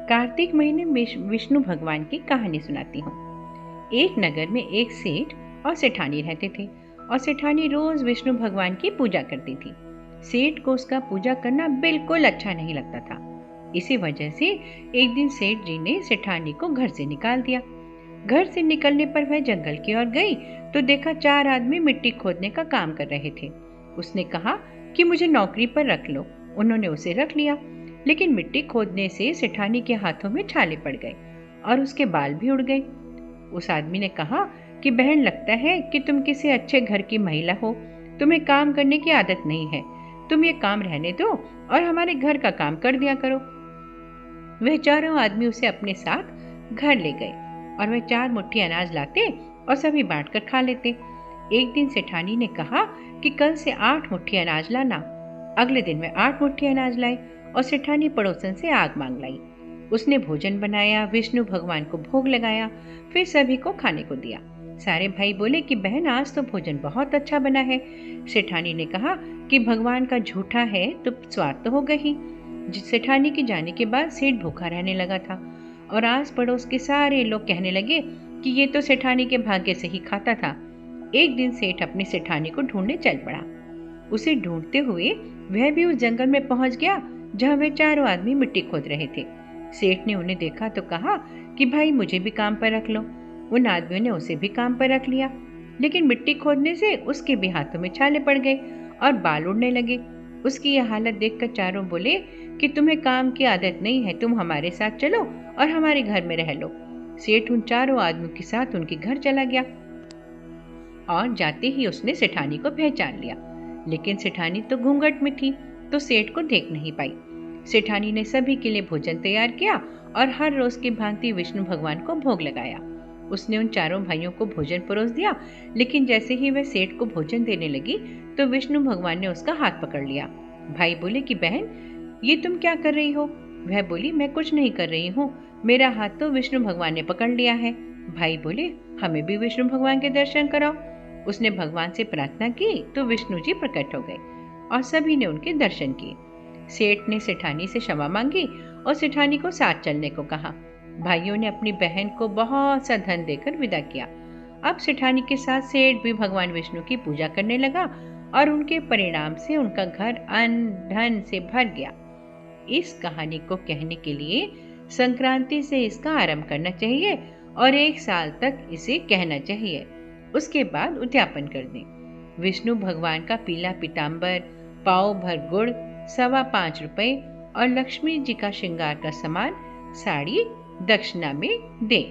कार्तिक महीने में विष्णु भगवान की कहानी सुनाती हूँ। एक नगर में एक सेठ और सेठानी रहते थे और सेठानी रोज विष्णु भगवान की पूजा करती थी। सेठ को उसका पूजा करना बिल्कुल अच्छा नहीं लगता था। इसी वजह से एक दिन सेठ जी ने सेठानी को घर से निकाल दिया। घर से निकलने पर वह जंगल की ओर गई तो देखा 4 आदमी मिट्टी खोदने का काम कर रहे थे। उसने कहा कि मुझे नौकरी पर रख लो। उन्होंने उसे रख लिया, लेकिन मिट्टी खोदने से सेठानी के हाथों में छाले पड़ गए और उसके बाल भी उड़ गए। उस आदमी ने कहा कि बहन, लगता है कि तुम किसी अच्छे घर की महिला हो, तुम्हें काम करने की आदत नहीं है। तुम ये काम रहने दो और हमारे घर का काम कर दिया करो। वह चारों आदमी उसे अपने साथ घर ले गए और वह 4 मुट्ठी अनाज लाते और सभी बांटकर खा लेते। एक दिन सेठानी ने कहा कि कल से 8 मुट्ठी अनाज लाना। अगले दिन वह 8 मुट्ठी अनाज लाए और सेठानी पड़ोसन से आग मांग लाई। उसने भोजन बनाया, विष्णु भगवान को भोग लगाया, फिर सभी को खाने को दिया। सारे भाई बोले कि बहन, आज तो भोजन बहुत अच्छा बना है। सेठानी ने कहा कि भगवान का झूठा है तो स्वाद तो होगा ही। सेठानी के जाने के बाद सेठ भूखा रहने लगा था और आस पड़ोस के सारे लोग कहने लगे कि ये तो सेठानी के भाग्य से ही खाता था। एक दिन सेठ अपनी सेठानी को ढूंढने चल पड़ा। उसे ढूंढते हुए वह भी उस जंगल में पहुंच गया जहां वे चारों आदमी मिट्टी खोद रहे थे। सेठ ने उन्हें देखा तो कहा कि भाई, मुझे भी काम पर रख लो। उन आदमियों ने उसे भी काम पर रख लिया, लेकिन मिट्टी खोदने से उसके भी हाथों में छाले पड़ गए और बाल उड़ने लगे। उसकी यह हालत देखकर चारों बोले कि तुम्हें काम की आदत नहीं है, तुम हमारे साथ चलो और हमारे घर में रह लो। सेठ उन चारों आदमियों के साथ उनके घर चला गया और जाते ही उसने सेठानी को पहचान लिया, लेकिन सेठानी तो घूंघट में थी तो सेठ को देख नहीं पाई। सेठानी ने सभी के लिए भोजन तैयार किया और हर रोज की भांति विष्णु भगवान को भोग लगाया। उसने उन चारों भाइयों को भोजन परोस दिया, लेकिन जैसे ही वह सेठ को भोजन देने लगी तो विष्णु भगवान ने उसका हाथ पकड़ लिया। भाई बोले कि बहन, ये तुम क्या कर रही हो? वह बोली, मैं कुछ नहीं कर रही हूँ, मेरा हाथ तो विष्णु भगवान ने पकड़ लिया है। भाई बोले, हमें भी विष्णु भगवान के दर्शन कराओ। उसने भगवान से प्रार्थना की तो विष्णु जी प्रकट हो गए और सभी ने उनके दर्शन किए। सेठ ने सेठानी से क्षमा मांगी और सेठानी को साथ चलने को कहा। भाइयों ने अपनी बहन को बहुत सा धन देकर विदा किया। अब सेठानी के साथ सेठ भी भगवान विष्णु की पूजा करने लगा और उनके परिणाम से उनका घर अन्न धन से भर गया। इस कहानी को कहने के लिए संक्रांति से इसका आरंभ करना चाहिए और 1 साल तक इसे कहना चाहिए। उसके बाद उद्यापन कर दें। विष्णु भगवान का पीला पीताम्बर, पाव भर गुड़, 5.25 रुपए और लक्ष्मी जी का श्रृंगार का सामान, साड़ी दक्षिणा में दें।